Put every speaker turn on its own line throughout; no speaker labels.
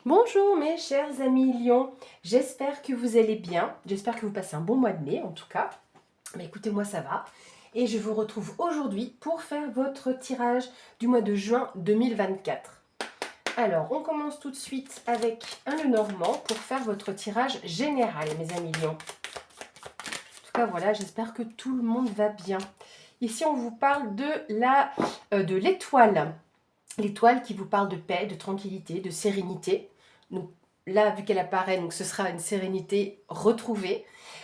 Bonjour mes chers amis Lion, j'espère que vous allez bien, j'espère que vous passez un bon mois de mai en tout cas. Mais écoutez, moi ça va et je vous retrouve aujourd'hui pour faire votre tirage du mois de juin 2024. Alors on commence tout de suite avec un Lenormand pour faire votre tirage général mes amis Lion. En tout cas voilà, j'espère que tout le monde va bien. Ici on vous parle de l'étoile. L'étoile qui vous parle de paix, de tranquillité, de sérénité. Donc là, vu qu'elle apparaît, donc ce sera une sérénité retrouvée.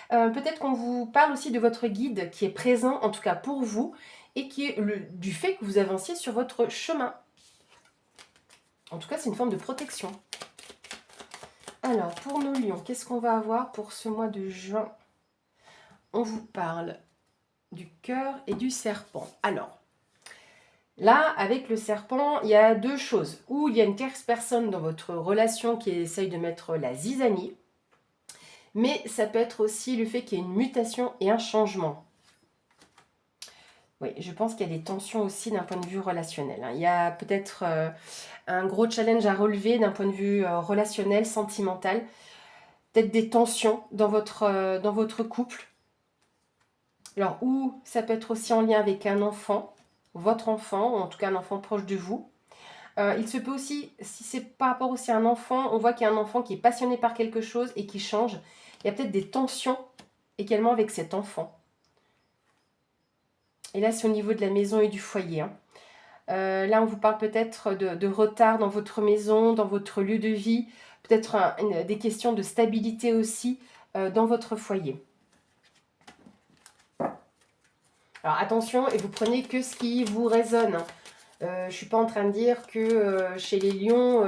Peut-être qu'on vous parle aussi de votre guide qui est présent, en tout cas pour vous, et qui est du fait que vous avanciez sur votre chemin. En tout cas, c'est une forme de protection. Alors, pour nos lions, qu'est-ce qu'on va avoir pour ce mois de juin? On vous parle du cœur et du serpent. Alors, là, avec le serpent, il y a deux choses. Ou il y a une tierce personne dans votre relation qui essaye de mettre la zizanie, mais ça peut être aussi le fait qu'il y ait une mutation et un changement. Oui, je pense qu'il y a des tensions aussi d'un point de vue relationnel. Il y a peut-être un gros challenge à relever d'un point de vue relationnel, sentimental. Peut-être des tensions dans votre couple. Alors, ou ça peut être aussi en lien avec un enfant, votre enfant, ou en tout cas un enfant proche de vous. Il se peut aussi, si c'est par rapport aussi à un enfant, on voit qu'il y a un enfant qui est passionné par quelque chose et qui change. Il y a peut-être des tensions également avec cet enfant. Et là, c'est au niveau de la maison et du foyer. Là, on vous parle peut-être de retard dans votre maison, dans votre lieu de vie. Peut-être des questions de stabilité aussi dans votre foyer. Alors attention, et vous prenez que ce qui vous résonne. Je ne suis pas en train de dire que chez les lions,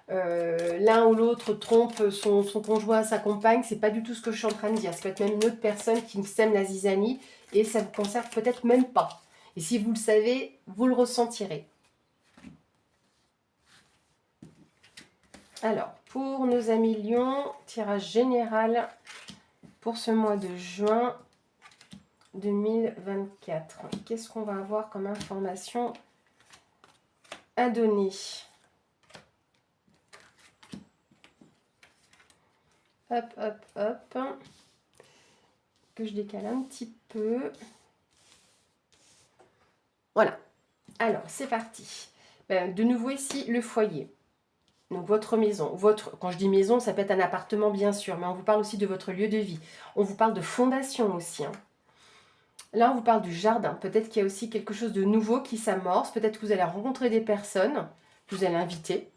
l'un ou l'autre trompe son conjoint, sa compagne. C'est pas du tout ce que je suis en train de dire. C'est peut-être même une autre personne qui me sème la zizanie et ça vous concerne peut-être même pas. Et si vous le savez, vous le ressentirez. Alors, pour nos amis lions, tirage général pour ce mois de juin 2024. Qu'est-ce qu'on va avoir comme information à donner? Hop, hop, hop. Que je décale un petit peu. Voilà. Alors, c'est parti. De nouveau ici, le foyer. Donc, votre maison. Quand je dis maison, ça peut être un appartement, bien sûr, mais on vous parle aussi de votre lieu de vie. On vous parle de fondation aussi. Là, on vous parle du jardin. Peut-être qu'il y a aussi quelque chose de nouveau qui s'amorce. Peut-être que vous allez rencontrer des personnes que vous allez inviter.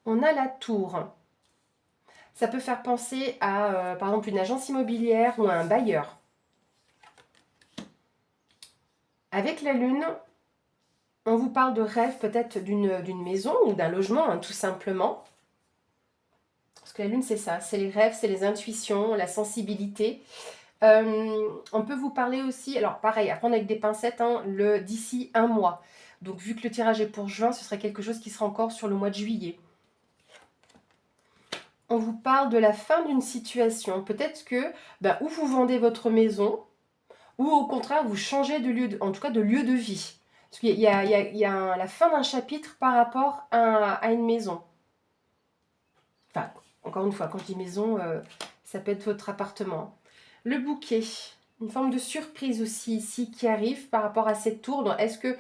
On a la tour. Ça peut faire penser à, par exemple, une agence immobilière ou à un bailleur. Avec la lune, on vous parle de rêve peut-être d'une maison ou d'un logement, tout simplement. Parce que la lune, c'est ça. C'est les rêves, c'est les intuitions, la sensibilité. On peut vous parler aussi, alors pareil, à prendre avec des pincettes, d'ici un mois. Donc vu que le tirage est pour juin, ce serait quelque chose qui sera encore sur le mois de juillet. On vous parle de la fin d'une situation. Peut-être que, ou vous vendez votre maison, ou au contraire, vous changez de lieu, en tout cas de lieu de vie. Parce qu'il y a la fin d'un chapitre par rapport à une maison. Enfin, encore une fois, quand je dis maison, ça peut être votre appartement. Le bouquet, une forme de surprise aussi ici qui arrive par rapport à cette tour. Est-ce que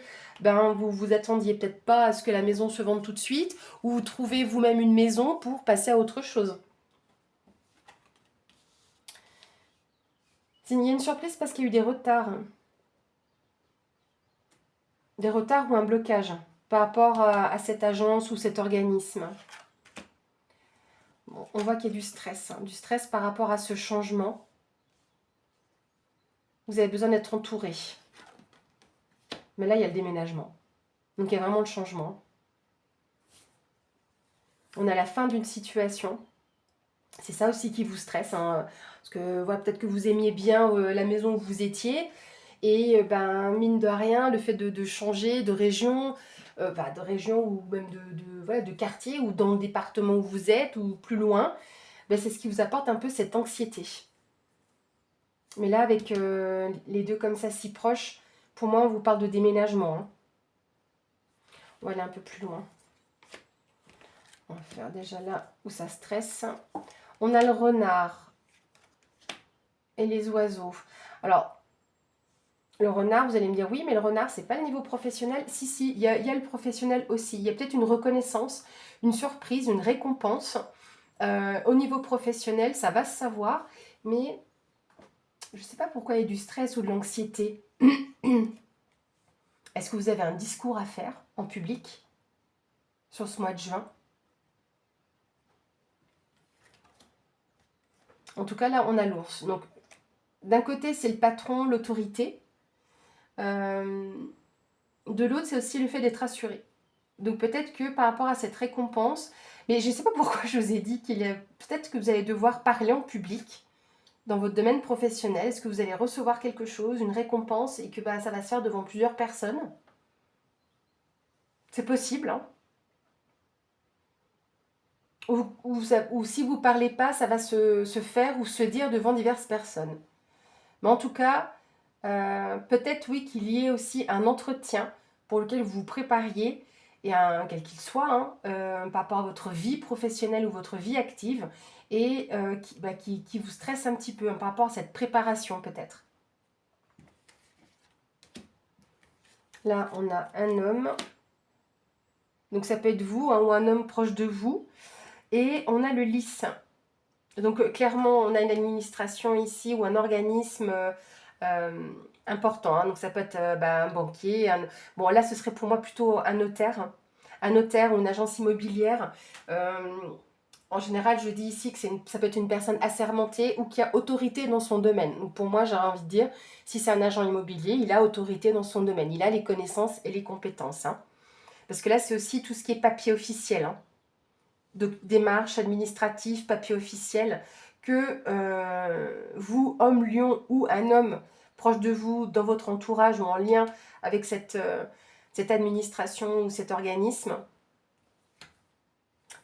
vous vous attendiez peut-être pas à ce que la maison se vende tout de suite, ou vous trouvez vous-même une maison pour passer à autre chose? Il y a une surprise parce qu'il y a eu des retards. Des retards ou un blocage par rapport à cette agence ou cet organisme. Bon, on voit qu'il y a du stress par rapport à ce changement. Vous avez besoin d'être entouré. Mais là, il y a le déménagement. Donc, il y a vraiment le changement. On a la fin d'une situation. C'est ça aussi qui vous stresse. Parce que voilà, peut-être que vous aimiez bien la maison où vous étiez. Et mine de rien, le fait de changer de région, ou même de quartier, ou dans le département où vous êtes, ou plus loin, c'est ce qui vous apporte un peu cette anxiété. Mais là, avec les deux comme ça si proches, pour moi, on vous parle de déménagement. On va aller un peu plus loin. va faire déjà là où ça stresse. On a le renard et les oiseaux. Alors, le renard, vous allez me dire, oui, mais le renard, c'est pas le niveau professionnel. Si, si, il y a le professionnel aussi. Il y a peut-être une reconnaissance, une surprise, une récompense. Au niveau professionnel, ça va se savoir, mais je ne sais pas pourquoi il y a du stress ou de l'anxiété. Est-ce que vous avez un discours à faire en public sur ce mois de juin? En tout cas, là, on a l'ours. Donc, d'un côté, c'est le patron, l'autorité. De l'autre, c'est aussi le fait d'être assuré. Donc, peut-être que par rapport à cette récompense, mais je ne sais pas pourquoi je vous ai dit qu'il y a... Peut-être que vous allez devoir parler en public dans votre domaine professionnel. Est-ce que vous allez recevoir quelque chose, une récompense, et que ça va se faire devant plusieurs personnes? C'est possible, hein. Ou si vous ne parlez pas, ça va se faire ou se dire devant diverses personnes. Mais en tout cas, peut-être oui qu'il y ait aussi un entretien pour lequel vous vous prépariez, et quel qu'il soit, hein, par rapport à votre vie professionnelle ou votre vie active, et qui vous stresse un petit peu, hein, par rapport à cette préparation peut-être. Là, on a un homme. Donc ça peut être vous, hein, ou un homme proche de vous. Et on a le lys. Donc clairement, on a une administration ici ou un organisme important. Hein. Donc ça peut être un banquier. Bon, là, ce serait pour moi plutôt un notaire. Un notaire ou une agence immobilière. En général, je dis ici que ça peut être une personne assermentée ou qui a autorité dans son domaine. Donc pour moi, j'ai envie de dire, si c'est un agent immobilier, il a autorité dans son domaine. Il a les connaissances et les compétences. Hein. Parce que là, c'est aussi tout ce qui est papier officiel. Hein. De démarches administratives, papier officiel, que vous, homme lion ou un homme proche de vous, dans votre entourage ou en lien avec cette administration ou cet organisme,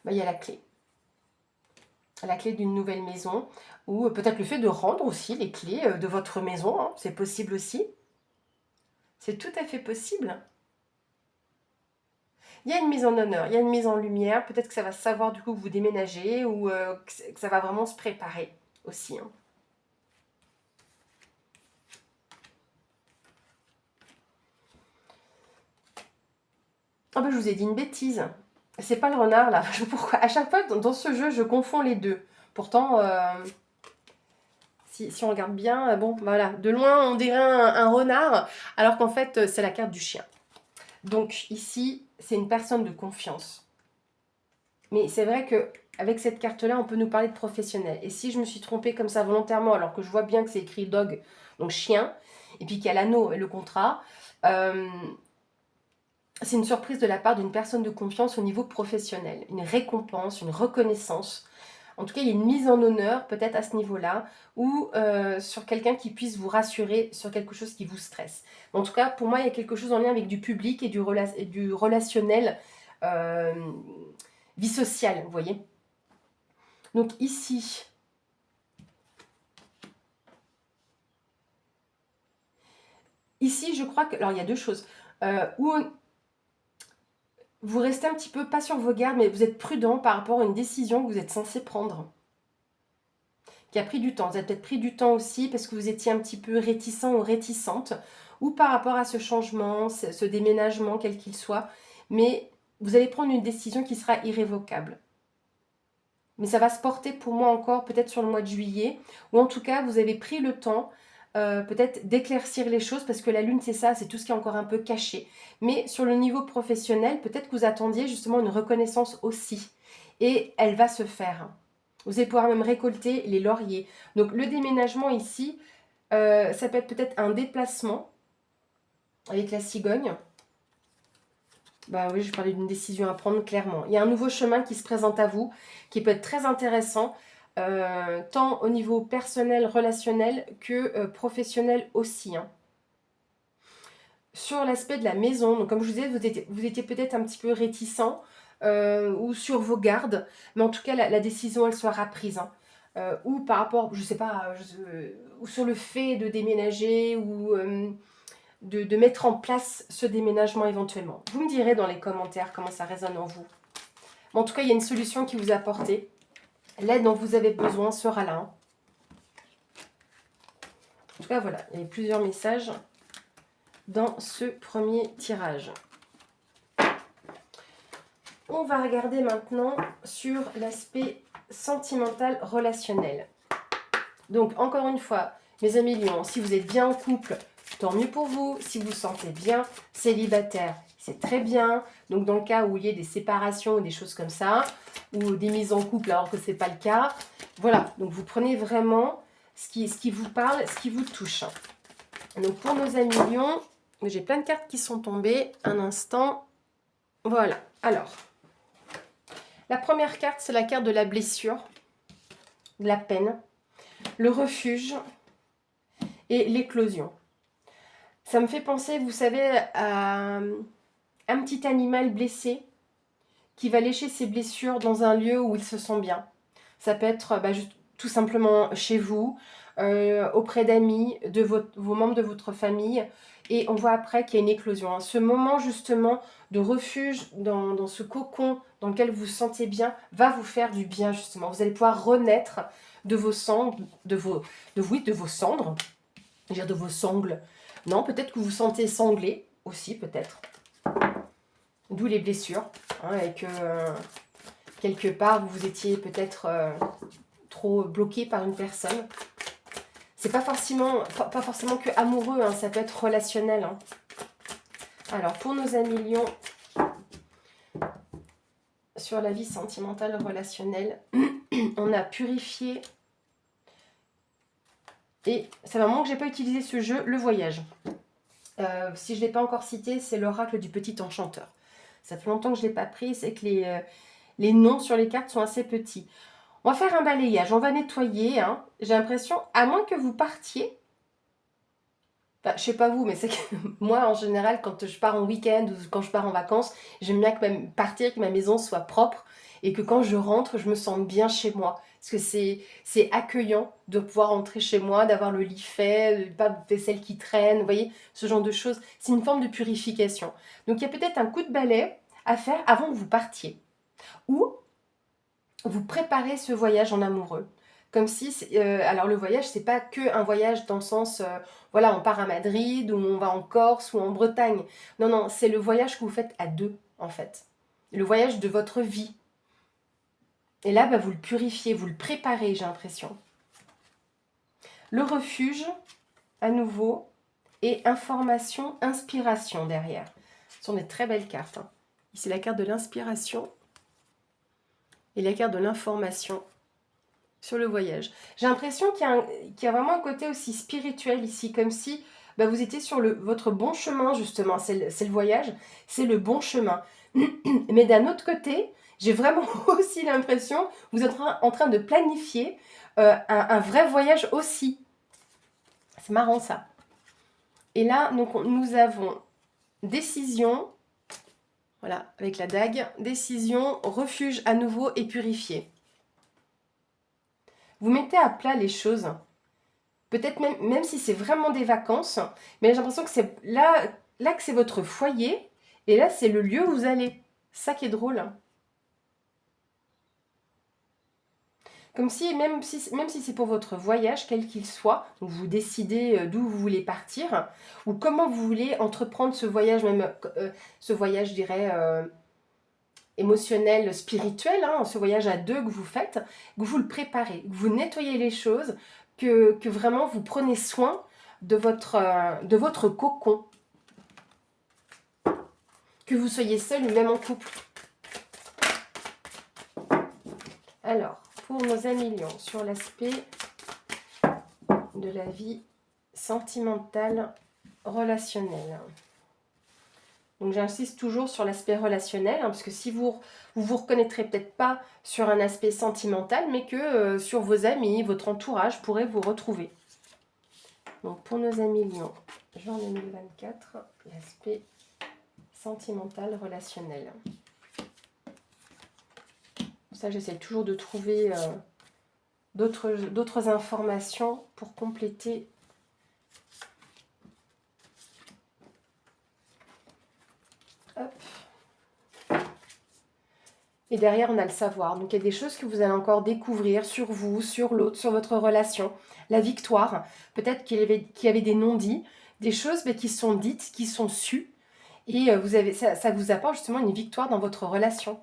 il y a la clé. La clé d'une nouvelle maison, ou peut-être le fait de rendre aussi les clés de votre maison, hein, c'est possible aussi. C'est tout à fait possible. Il y a une mise en honneur, il y a une mise en lumière. Peut-être que ça va se savoir du coup que vous déménagez ou que ça va vraiment se préparer aussi. Hein. Ah ben, je vous ai dit une bêtise. C'est pas le renard là. Pourquoi? À chaque fois dans ce jeu, je confonds les deux. Pourtant, si on regarde bien, bon voilà, de loin on dirait un renard, alors qu'en fait c'est la carte du chien. Donc ici, c'est une personne de confiance. Mais c'est vrai que avec cette carte-là, on peut nous parler de professionnel. Et si je me suis trompée comme ça volontairement, alors que je vois bien que c'est écrit dog, donc chien, et puis qu'il y a l'anneau et le contrat, c'est une surprise de la part d'une personne de confiance au niveau professionnel. Une récompense, une reconnaissance. En tout cas, il y a une mise en honneur peut-être à ce niveau-là, ou sur quelqu'un qui puisse vous rassurer sur quelque chose qui vous stresse. En tout cas, pour moi, il y a quelque chose en lien avec du public et du relationnel, vie sociale, vous voyez. Donc ici, je crois que... Alors, il y a deux choses. Où vous restez un petit peu, pas sur vos gardes, mais vous êtes prudent par rapport à une décision que vous êtes censé prendre. Qui a pris du temps. Vous avez peut-être pris du temps aussi parce que vous étiez un petit peu réticent ou réticente. Ou par rapport à ce changement, ce déménagement, quel qu'il soit. Mais vous allez prendre une décision qui sera irrévocable. Mais ça va se porter pour moi encore peut-être sur le mois de juillet. Ou en tout cas, vous avez pris le temps peut-être d'éclaircir les choses, parce que la lune, c'est ça, c'est tout ce qui est encore un peu caché. Mais sur le niveau professionnel, peut-être que vous attendiez justement une reconnaissance aussi. Et elle va se faire. Vous allez pouvoir même récolter les lauriers. Donc le déménagement ici, ça peut être peut-être un déplacement avec la cigogne. Bah oui, je parlais d'une décision à prendre, clairement. Il y a un nouveau chemin qui se présente à vous, qui peut être très intéressant, tant au niveau personnel, relationnel, que professionnel aussi. Hein. Sur l'aspect de la maison, donc comme je vous disais, vous étiez peut-être un petit peu réticent ou sur vos gardes, mais en tout cas, la décision, elle sera prise. Hein. Ou par rapport, je sais pas, ou sur le fait de déménager ou de mettre en place ce déménagement éventuellement. Vous me direz dans les commentaires comment ça résonne en vous. Mais en tout cas, il y a une solution qui vous est apportée. L'aide dont vous avez besoin sera là. Hein. En tout cas, voilà, il y a plusieurs messages dans ce premier tirage. On va regarder maintenant sur l'aspect sentimental relationnel. Donc, encore une fois, mes amis lions, si vous êtes bien en couple, tant mieux pour vous. Si vous vous sentez bien célibataire, c'est très bien. Donc, dans le cas où il y ait des séparations ou des choses comme ça, ou des mises en couple alors que ce n'est pas le cas, voilà. Donc, vous prenez vraiment ce qui vous parle, ce qui vous touche. Donc, pour nos amis lions, j'ai plein de cartes qui sont tombées. Un instant. Voilà. Alors, la première carte, c'est la carte de la blessure, de la peine, le refuge et l'éclosion. Ça me fait penser, vous savez, à un petit animal blessé qui va lécher ses blessures dans un lieu où il se sent bien. Ça peut être juste, tout simplement chez vous, auprès d'amis, de vos membres de votre famille. Et on voit après qu'il y a une éclosion. Hein. Ce moment justement de refuge dans ce cocon dans lequel vous vous sentez bien va vous faire du bien justement. Vous allez pouvoir renaître de vos cendres, de vos cendres, je veux dire de vos sangles. Non, peut-être que vous vous sentez sanglé aussi, peut-être. D'où les blessures. Hein, et que quelque part, vous étiez peut-être trop bloqué par une personne. C'est pas forcément que amoureux, hein, ça peut être relationnel. Hein. Alors, pour nos amis lions, sur la vie sentimentale relationnelle, on a purifié. Et ça fait un moment que je n'ai pas utilisé ce jeu, le voyage. Si je ne l'ai pas encore cité, c'est l'oracle du petit enchanteur. Ça fait longtemps que je ne l'ai pas pris, c'est que les noms sur les cartes sont assez petits. On va faire un balayage, on va nettoyer. Hein. J'ai l'impression, à moins que vous partiez, enfin, je sais pas vous, mais c'est que moi, en général, quand je pars en week-end ou quand je pars en vacances, j'aime bien partir, que ma maison soit propre et que quand je rentre, je me sente bien chez moi. Parce que c'est accueillant de pouvoir rentrer chez moi, d'avoir le lit fait, pas de vaisselle qui traîne, vous voyez, ce genre de choses. C'est une forme de purification. Donc, il y a peut-être un coup de balai à faire avant que vous partiez. Ou vous préparez ce voyage en amoureux. Comme si, alors le voyage, c'est pas que un voyage dans le sens, voilà, on part à Madrid, ou on va en Corse, ou en Bretagne. Non, non, c'est le voyage que vous faites à deux, en fait. Le voyage de votre vie. Et là, vous le purifiez, vous le préparez, j'ai l'impression. Le refuge, à nouveau, et information, inspiration derrière. Ce sont des très belles cartes. Hein. Ici, la carte de l'inspiration et la carte de l'information sur le voyage. J'ai l'impression qu'il y a vraiment un côté aussi spirituel ici, comme si vous étiez sur votre bon chemin, justement. C'est le voyage, c'est le bon chemin. Mais d'un autre côté, j'ai vraiment aussi l'impression que vous êtes en train de planifier un vrai voyage aussi. C'est marrant ça. Et là, donc, nous avons décision, voilà, avec la dague, décision, refuge à nouveau et purifié. Vous mettez à plat les choses. Peut-être même si c'est vraiment des vacances, mais j'ai l'impression que c'est là que c'est votre foyer, et là c'est le lieu où vous allez. Ça qui est drôle. Comme si, même si c'est pour votre voyage, quel qu'il soit, vous décidez d'où vous voulez partir, ou comment vous voulez entreprendre ce voyage, même ce voyage, je dirais, émotionnel, spirituel, hein, ce voyage à deux que vous faites, que vous le préparez, que vous nettoyez les choses, que vraiment vous prenez soin de votre cocon. Que vous soyez seul ou même en couple. Alors, pour nos amis lions, sur l'aspect de la vie sentimentale, relationnelle. Donc j'insiste toujours sur l'aspect relationnel, hein, parce que si vous reconnaîtrez peut-être pas sur un aspect sentimental, mais que sur vos amis, votre entourage pourrait vous retrouver. Donc pour nos amis lions, juin 2024, l'aspect sentimental, relationnel. Ça, j'essaie toujours de trouver d'autres informations pour compléter. Hop. Et derrière, on a le savoir. Donc, il y a des choses que vous allez encore découvrir sur vous, sur l'autre, sur votre relation. La victoire, peut-être qu'il y avait des non-dits, des choses mais qui sont dites, qui sont sues. Et ça vous apporte justement une victoire dans votre relation.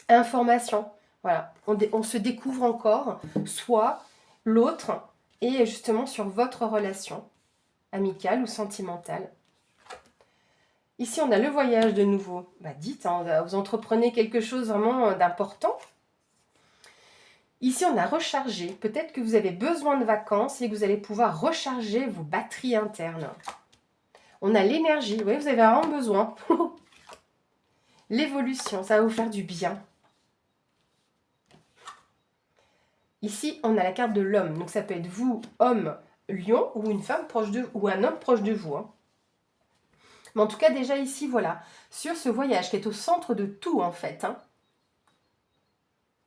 Information, voilà. On se découvre encore, soit l'autre, et justement sur votre relation, amicale ou sentimentale. Ici, on a le voyage de nouveau. Bah, dites, hein, vous entreprenez quelque chose vraiment d'important. Ici, on a rechargé. Peut-être que vous avez besoin de vacances et que vous allez pouvoir recharger vos batteries internes. On a l'énergie. Oui, vous avez vraiment besoin. L'évolution, ça va vous faire du bien. Ici, on a la carte de l'homme. Donc, ça peut être vous, homme, lion, ou une femme proche de vous, ou un homme proche de vous. Hein. Mais en tout cas, déjà ici, voilà, sur ce voyage qui est au centre de tout, en fait. Hein.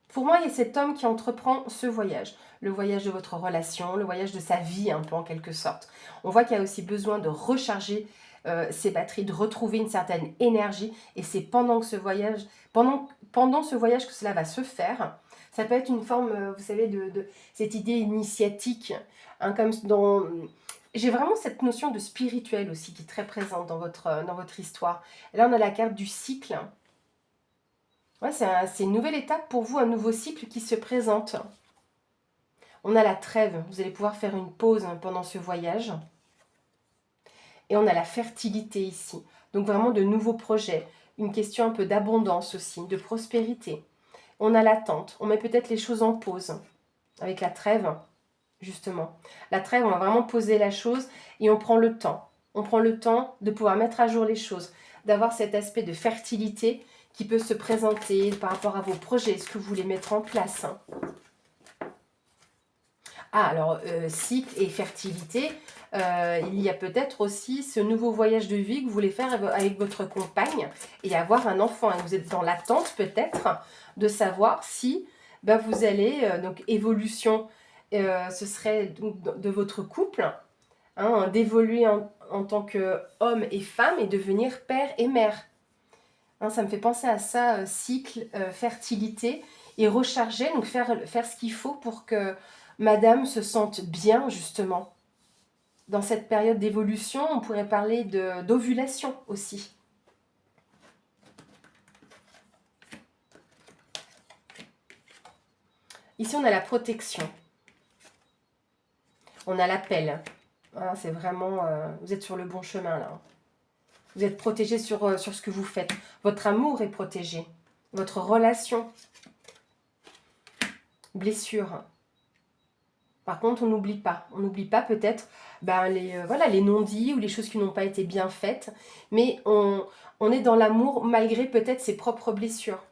Pour moi, il y a cet homme qui entreprend ce voyage. Le voyage de votre relation, le voyage de sa vie, un peu en quelque sorte. On voit qu'il y a aussi besoin de recharger ses batteries, de retrouver une certaine énergie. Et c'est pendant ce voyage que cela va se faire. Ça peut être une forme, vous savez, de cette idée initiatique. Hein, comme dans... J'ai vraiment cette notion de spirituel aussi qui est très présente dans votre histoire. Et là, on a la carte du cycle. Ouais, c'est une nouvelle étape pour vous, un nouveau cycle qui se présente. On a la trêve, vous allez pouvoir faire une pause pendant ce voyage. Et on a la fertilité ici. Donc vraiment de nouveaux projets, une question un peu d'abondance aussi, de prospérité. On a l'attente, on met peut-être les choses en pause avec la trêve, justement. La trêve, on va vraiment poser la chose et on prend le temps. On prend le temps de pouvoir mettre à jour les choses, d'avoir cet aspect de fertilité qui peut se présenter par rapport à vos projets, ce que vous voulez mettre en place. Hein. Ah, alors, cycle et fertilité, il y a peut-être aussi ce nouveau voyage de vie que vous voulez faire avec votre compagne et avoir un enfant. Et vous êtes dans l'attente peut-être de savoir si vous allez, donc évolution, ce serait donc de votre couple, hein, d'évoluer en tant qu'homme et femme et devenir père et mère. Hein, ça me fait penser à ça, cycle, fertilité et recharger, donc faire ce qu'il faut pour que madame se sente bien justement. Dans cette période d'évolution, on pourrait parler d'ovulation aussi. Ici, on a la protection. On a l'appel. Ah, c'est vraiment... vous êtes sur le bon chemin là. Vous êtes protégé sur ce que vous faites. Votre amour est protégé. Votre relation. Blessure. Par contre, on n'oublie pas. On n'oublie pas peut-être les non-dits ou les choses qui n'ont pas été bien faites. Mais on est dans l'amour malgré peut-être ses propres blessures.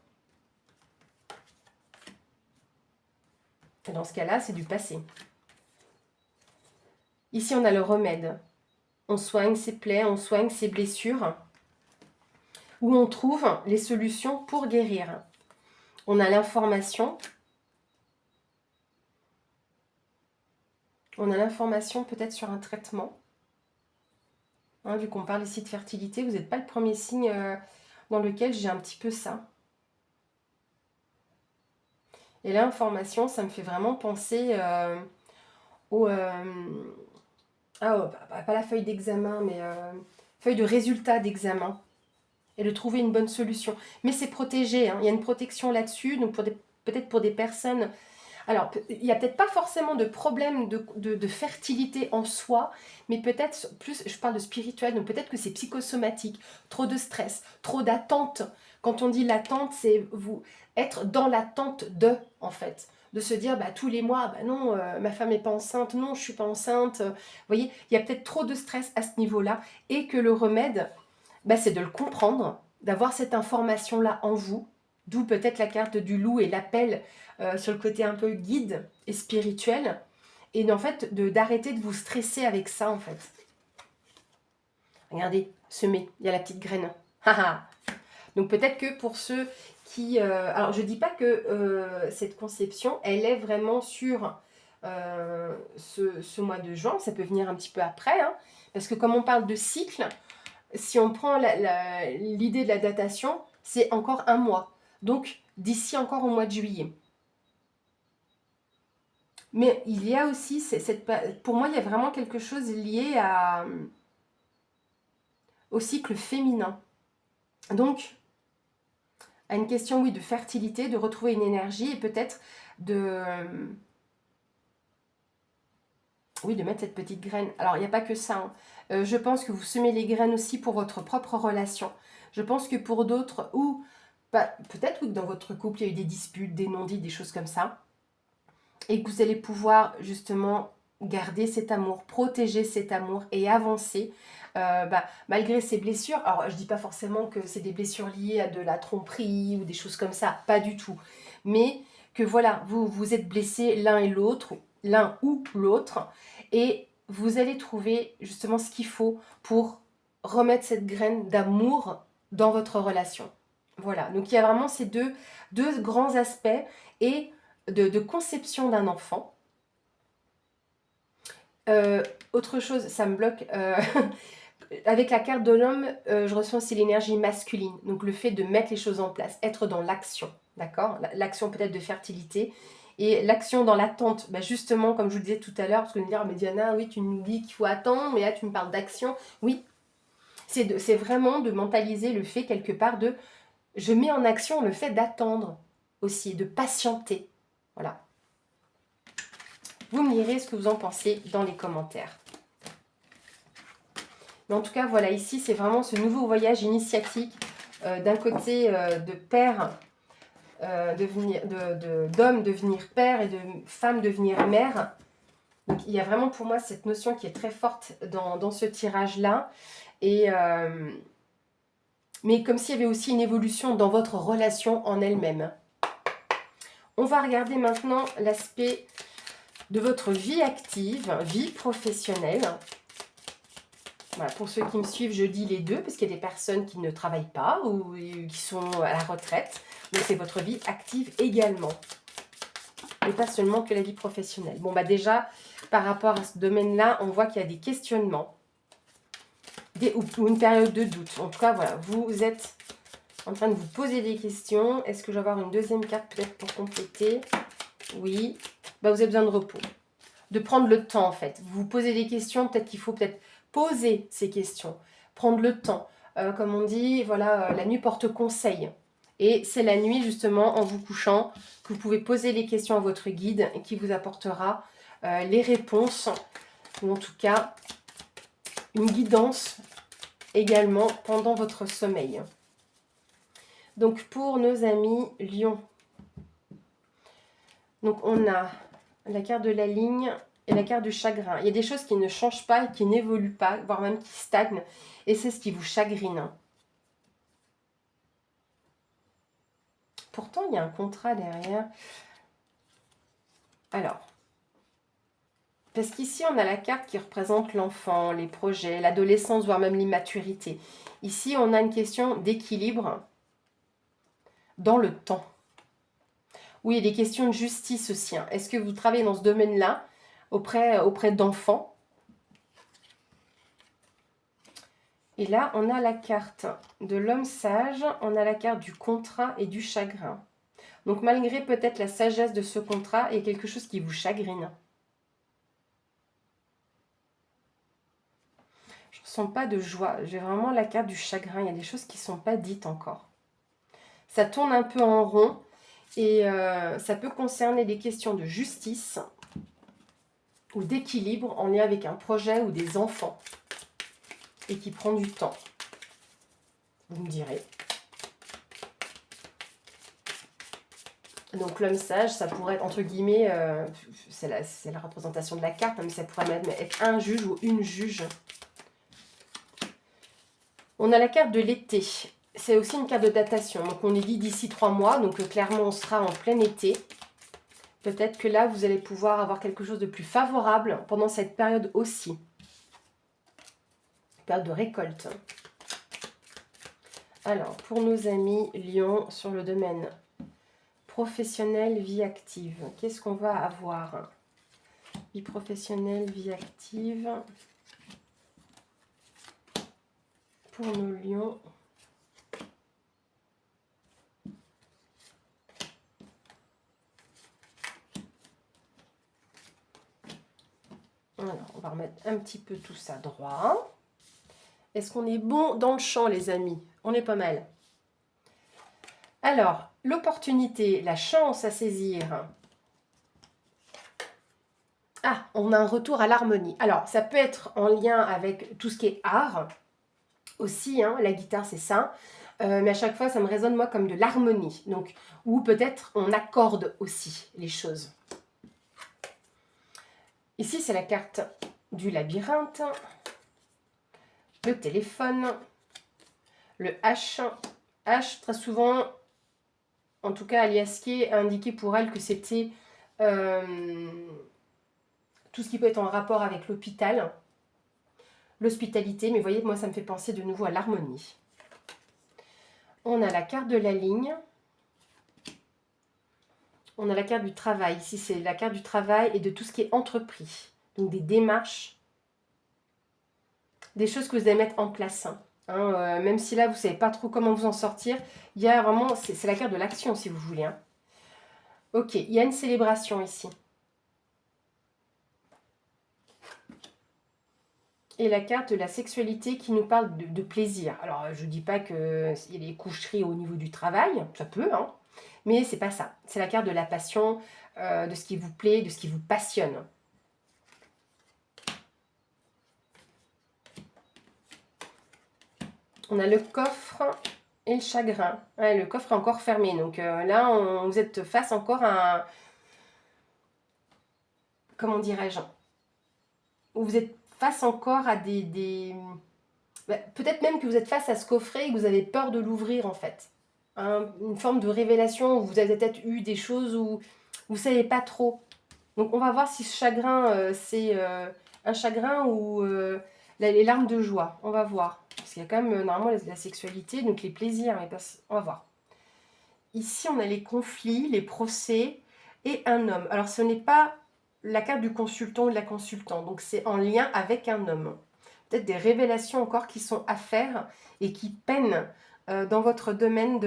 Et dans ce cas-là, c'est du passé. Ici, on a le remède. On soigne ses plaies, on soigne ses blessures. Où on trouve les solutions pour guérir. On a l'information. On a l'information peut-être sur un traitement. Hein, vu qu'on parle ici de fertilité, vous n'êtes pas le premier signe dans lequel j'ai un petit peu ça. Et l'information, ça me fait vraiment penser pas la feuille d'examen, mais feuille de résultat d'examen. Et de trouver une bonne solution. Mais c'est protégé, hein, il y a une protection là-dessus, donc peut-être pour des personnes... Alors, il n'y a peut-être pas forcément de problème de fertilité en soi, mais peut-être plus, je parle de spirituel, donc peut-être que c'est psychosomatique, trop de stress, trop d'attente. Quand on dit l'attente, c'est vous être dans l'attente de, en fait. De se dire, tous les mois, non, ma femme n'est pas enceinte, non, je ne suis pas enceinte. Vous voyez, il y a peut-être trop de stress à ce niveau-là, et que le remède, c'est de le comprendre, d'avoir cette information-là en vous, d'où peut-être la carte du loup et l'appel sur le côté un peu guide et spirituel, et en fait d'arrêter de vous stresser avec ça en fait. Regardez, semer, il y a la petite graine. Donc peut-être que pour ceux qui... alors je dis pas que cette conception, elle est vraiment sur ce mois de juin, ça peut venir un petit peu après, hein, parce que comme on parle de cycle, si on prend l'idée de la datation, c'est encore un mois. Donc, d'ici encore au mois de juillet. Mais il y a aussi, pour moi, il y a vraiment quelque chose lié au cycle féminin. Donc, à une question, oui, de fertilité, de retrouver une énergie et peut-être de... Oui, de mettre cette petite graine. Alors, il n'y a pas que ça, hein. Je pense que vous semez les graines aussi pour votre propre relation. Je pense que pour d'autres, ou peut-être que dans votre couple, il y a eu des disputes, des non-dits, des choses comme ça. Et que vous allez pouvoir justement garder cet amour, protéger cet amour et avancer malgré ces blessures. Alors, je ne dis pas forcément que c'est des blessures liées à de la tromperie ou des choses comme ça, pas du tout. Mais que voilà, vous vous êtes blessés l'un et l'autre, l'un ou l'autre, et vous allez trouver justement ce qu'il faut pour remettre cette graine d'amour dans votre relation. Voilà, donc il y a vraiment ces deux grands aspects et de conception d'un enfant. Autre chose, ça me bloque. Avec la carte de l'homme, je ressens aussi l'énergie masculine. Donc le fait de mettre les choses en place, être dans l'action. D'accord? L'action peut-être de fertilité. Et l'action dans l'attente, justement, comme je vous le disais tout à l'heure, parce que vous me dire, mais Diana, oui, tu nous dis qu'il faut attendre, mais là tu me parles d'action. Oui, c'est vraiment de mentaliser le fait quelque part de, je mets en action le fait d'attendre aussi, de patienter. Voilà. Vous me direz ce que vous en pensez dans les commentaires. Mais en tout cas, voilà, ici, c'est vraiment ce nouveau voyage initiatique d'un côté de père, d'homme devenir père et de femme devenir mère. Donc, il y a vraiment pour moi cette notion qui est très forte dans ce tirage-là. Mais comme s'il y avait aussi une évolution dans votre relation en elle-même. On va regarder maintenant l'aspect de votre vie active, vie professionnelle. Voilà, pour ceux qui me suivent, je dis les deux, parce qu'il y a des personnes qui ne travaillent pas ou qui sont à la retraite. Donc c'est votre vie active également. Et pas seulement que la vie professionnelle. Bon, déjà, par rapport à ce domaine-là, on voit qu'il y a des questionnements. Ou une période de doute. En tout cas, voilà, vous êtes en train de vous poser des questions. Est-ce que je vais avoir une deuxième carte peut-être pour compléter? Oui. Vous avez besoin de repos. De prendre le temps, en fait. Vous vous posez des questions, peut-être qu'il faut peut-être poser ces questions. Prendre le temps. Comme on dit, voilà, la nuit porte conseil. Et c'est la nuit, justement, en vous couchant, que vous pouvez poser les questions à votre guide et qui vous apportera les réponses, ou en tout cas, une guidance également pendant votre sommeil. Donc, pour nos amis Lion, donc on a la carte de la ligne et la carte du chagrin. Il y a des choses qui ne changent pas et qui n'évoluent pas, voire même qui stagnent. Et c'est ce qui vous chagrine. Pourtant, il y a un contrat derrière. Alors, parce qu'ici, on a la carte qui représente l'enfant, les projets, l'adolescence, voire même l'immaturité. Ici, on a une question d'équilibre dans le temps. Oui, il y a des questions de justice aussi. Est-ce que vous travaillez dans ce domaine-là auprès d'enfants? Et là, on a la carte de l'homme sage, on a la carte du contrat et du chagrin. Donc, malgré peut-être la sagesse de ce contrat, il y a quelque chose qui vous chagrine. Je ne ressens pas de joie. J'ai vraiment la carte du chagrin. Il y a des choses qui ne sont pas dites encore. Ça tourne un peu en rond et ça peut concerner des questions de justice ou d'équilibre en lien avec un projet ou des enfants et qui prend du temps. Vous me direz. Donc l'homme sage, ça pourrait être entre guillemets, c'est la représentation de la carte, mais ça pourrait même être un juge ou une juge. On a la carte de l'été. C'est aussi une carte de datation. Donc on est dit d'ici 3 mois, donc clairement on sera en plein été. Peut-être que là vous allez pouvoir avoir quelque chose de plus favorable pendant cette période aussi. Période de récolte. Alors pour nos amis Lion sur le domaine professionnel, vie active. Qu'est-ce qu'on va avoir? Vie professionnelle, vie active. Pour nos lions. Alors, on va remettre un petit peu tout ça droit. Est-ce qu'on est bon dans le champ, les amis? On est pas mal. Alors, l'opportunité, la chance à saisir. Ah, on a un retour à l'harmonie. Alors, ça peut être en lien avec tout ce qui est art aussi, hein, la guitare c'est ça, mais à chaque fois ça me résonne moi comme de l'harmonie, donc ou peut-être on accorde aussi les choses. Ici c'est la carte du labyrinthe, le téléphone, le H. H très souvent, en tout cas Aliaskier a indiqué pour elle que c'était tout ce qui peut être en rapport avec l'hôpital, l'hospitalité, mais vous voyez, moi ça me fait penser de nouveau à l'harmonie. On a la carte de la ligne. On a la carte du travail. Ici, c'est la carte du travail et de tout ce qui est entrepris. Donc, des démarches, des choses que vous allez mettre en place. Même si là, vous ne savez pas trop comment vous en sortir, il y a vraiment, c'est la carte de l'action, si vous voulez. Hein. Ok, il y a une célébration ici. Et la carte de la sexualité qui nous parle de plaisir. Alors, je ne dis pas qu'il y a des coucheries au niveau du travail, ça peut, hein, mais c'est pas ça. C'est la carte de la passion, de ce qui vous plaît, de ce qui vous passionne. On a le coffre et le chagrin. Ouais, le coffre est encore fermé. Donc là, vous êtes face encore à un... Comment dirais-je? Vous êtes face encore à peut-être même que vous êtes face à ce coffret et que vous avez peur de l'ouvrir en fait. Une forme de révélation où vous avez peut-être eu des choses où vous ne savez pas trop. Donc on va voir si ce chagrin, c'est un chagrin ou les larmes de joie. On va voir. Parce qu'il y a quand même normalement la sexualité, donc les plaisirs. Mais on va voir. Ici, on a les conflits, les procès et un homme. Alors, ce n'est pas la carte du consultant ou de la consultante. Donc, c'est en lien avec un homme. Peut-être des révélations encore qui sont à faire et qui peinent dans votre domaine,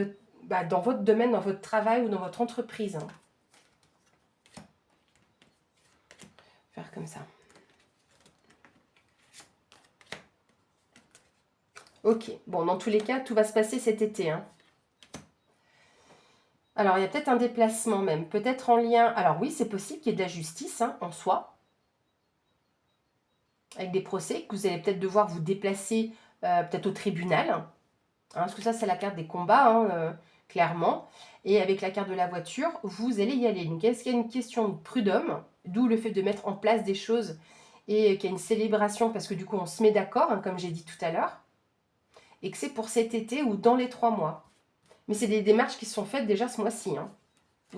dans votre travail ou dans votre entreprise. Faire comme ça. Ok. Bon, dans tous les cas, tout va se passer cet été. Hein. Alors, il y a peut-être un déplacement même. Peut-être en lien... Alors oui, c'est possible qu'il y ait de la justice en soi. Avec des procès, que vous allez peut-être devoir vous déplacer peut-être au tribunal. Hein, parce que ça, c'est la carte des combats, clairement. Et avec la carte de la voiture, vous allez y aller. Donc, est-ce qu'il y a une question de prud'homme, d'où le fait de mettre en place des choses et qu'il y a une célébration, parce que du coup, on se met d'accord, comme j'ai dit tout à l'heure, et que c'est pour cet été ou dans les 3 mois. Mais c'est des démarches qui sont faites déjà ce mois-ci. Hein,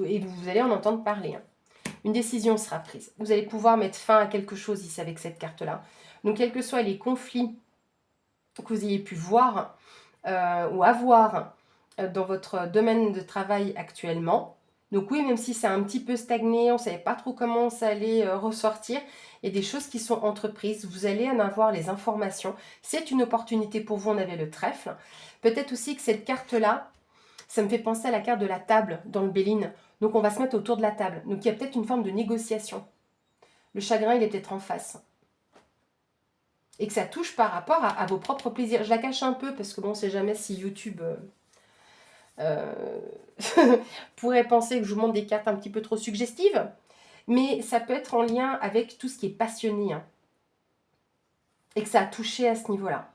et vous allez en entendre parler. Hein. Une décision sera prise. Vous allez pouvoir mettre fin à quelque chose ici avec cette carte-là. Donc, quels que soient les conflits que vous ayez pu voir ou avoir dans votre domaine de travail actuellement. Donc oui, même si c'est un petit peu stagné, on ne savait pas trop comment ça allait ressortir, il y a des choses qui sont entreprises, vous allez en avoir les informations. C'est une opportunité pour vous, on avait le trèfle. Peut-être aussi que cette carte-là, ça me fait penser à la carte de la table dans le Béline. Donc on va se mettre autour de la table. Donc il y a peut-être une forme de négociation. Le chagrin, il est peut-être en face. Et que ça touche par rapport à vos propres plaisirs. Je la cache un peu parce que bon, on ne sait jamais si YouTube pourrait penser que je vous montre des cartes un petit peu trop suggestives. Mais ça peut être en lien avec tout ce qui est passionné. Hein, et que ça a touché à ce niveau-là.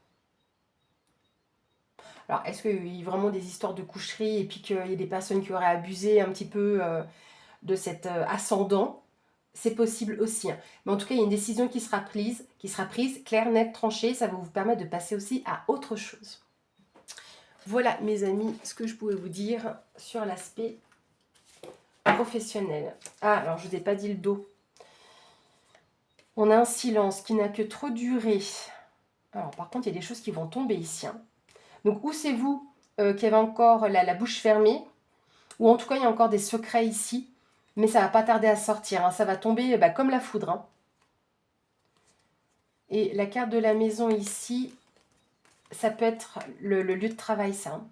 Alors, est-ce qu'il y a vraiment des histoires de coucherie et puis qu'il y a des personnes qui auraient abusé un petit peu de cet ascendant? C'est possible aussi. Hein. Mais en tout cas, il y a une décision qui sera prise, claire, nette, tranchée. Ça va vous permettre de passer aussi à autre chose. Voilà, mes amis, ce que je pouvais vous dire sur l'aspect professionnel. Ah, alors, je ne vous ai pas dit le dos. On a un silence qui n'a que trop duré. Alors, par contre, il y a des choses qui vont tomber ici. Hein. Donc, où c'est vous qui avez encore la bouche fermée, ou en tout cas, il y a encore des secrets ici, mais ça ne va pas tarder à sortir. Hein. Ça va tomber comme la foudre. Hein. Et la carte de la maison ici, ça peut être le lieu de travail, ça. Hein.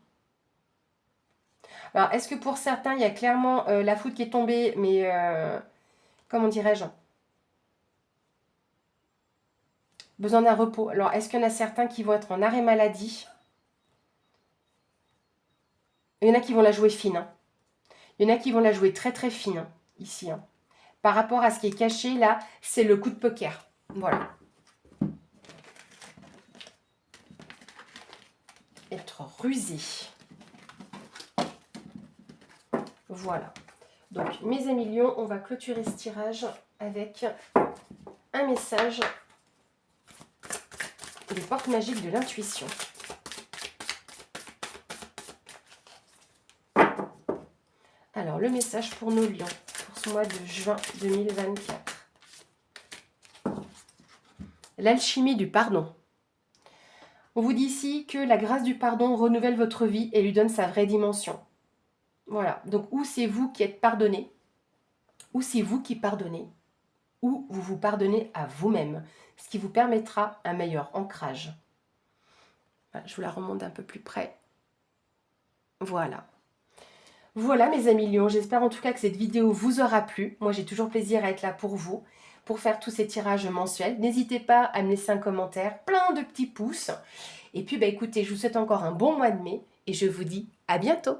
Alors, est-ce que pour certains, il y a clairement la foudre qui est tombée, mais comment dirais-je? besoin d'un repos. Alors, est-ce qu'il y en a certains qui vont être en arrêt maladie? Il y en a qui vont la jouer fine. Hein. Il y en a qui vont la jouer très très fine, hein, ici. Hein. Par rapport à ce qui est caché, là, c'est le coup de poker. Voilà. Être rusé. Voilà. Donc, mes amis lions, on va clôturer ce tirage avec un message des portes magiques de l'intuition. Alors, le message pour nos lions, pour ce mois de juin 2024. L'alchimie du pardon. On vous dit ici que la grâce du pardon renouvelle votre vie et lui donne sa vraie dimension. Voilà, donc ou c'est vous qui êtes pardonné, ou c'est vous qui pardonnez, ou vous vous pardonnez à vous-même, ce qui vous permettra un meilleur ancrage. Je vous la remonte un peu plus près. Voilà. Voilà mes amis lions, j'espère en tout cas que cette vidéo vous aura plu. Moi j'ai toujours plaisir à être là pour vous, pour faire tous ces tirages mensuels. N'hésitez pas à me laisser un commentaire, plein de petits pouces. Et puis écoutez, je vous souhaite encore un bon mois de mai et je vous dis à bientôt.